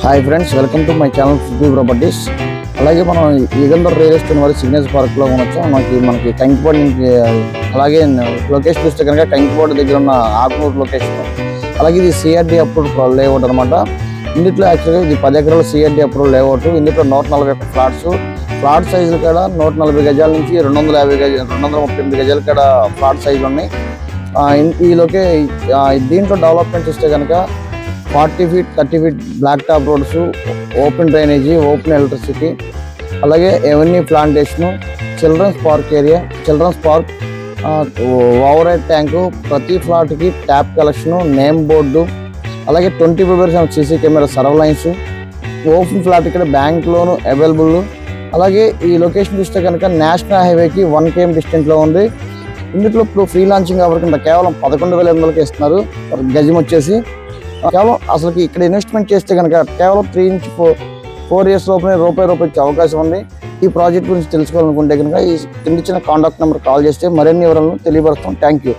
Hi friends, welcome to my channel Subbi properties. అలాగే మనం Yugandhar real estate వారి సిగ్నేచర్ పార్క్లో ఉండొచ్చు. మనకి కంకిపాడు నుంచి, అలాగే లొకేషన్ చూస్తే కనుక కంకిపాడు దగ్గర ఉన్న ఆకునూరు లొకేషన్. అలాగే ఇది సిఆర్డి అప్రూవ్డ్ లేఅవుట్ అనమాట. ఇందులో యాక్చువల్గా ఇది 10 ఎకరాల సిఆర్డి అప్రూవ్డ్ లేఅవుట్. ఇందులో 141 ఫ్లాట్స్, ఫ్లాట్ సైజులు కూడా 140 గజాల నుంచి 250 గజాలు, 238 గజాల కూడా ఫ్లాట్ సైజులు ఉన్నాయి. దీంట్లో డెవలప్మెంట్ చూస్తే కనుక 40 feet 30 feet black top roads, open drainage, open electricity, అలాగే avenue plantation, children's park area, children's park, over head tank, ప్రతి ఫ్లాట్కి ట్యాప్ కలెక్షను, నేమ్ బోర్డు, అలాగే 25% CC camera surveillance, open flat ఇక్కడ బ్యాంక్ లోను అవైలబుల్. అలాగే ఈ location చూస్తే కనుక national హైవేకి 1 km డిస్టెన్స్లో ఉంది. ఇందులో ఇప్పుడు ఫ్రీ లాంచింగ్ అవ్వకుండా కేవలం 11,800కి ఇస్తున్నారు గజం వచ్చేసి. కేవలం అసలుకి ఇక్కడ ఇన్వెస్ట్మెంట్ చేస్తే కనుక కేవలం 3 నుంచి 4 years లోపలే రూపాయి వచ్చే అవకాశం ఉంది. ఈ ప్రాజెక్ట్ గురించి తెలుసుకోవాలనుకుంటే కనుక ఈ కింద ఇచ్చిన కాంటాక్ట్ నెంబర్ కాల్ చేస్తే మరిన్ని వివరాలను తెలియపరుస్తాం. Thank you.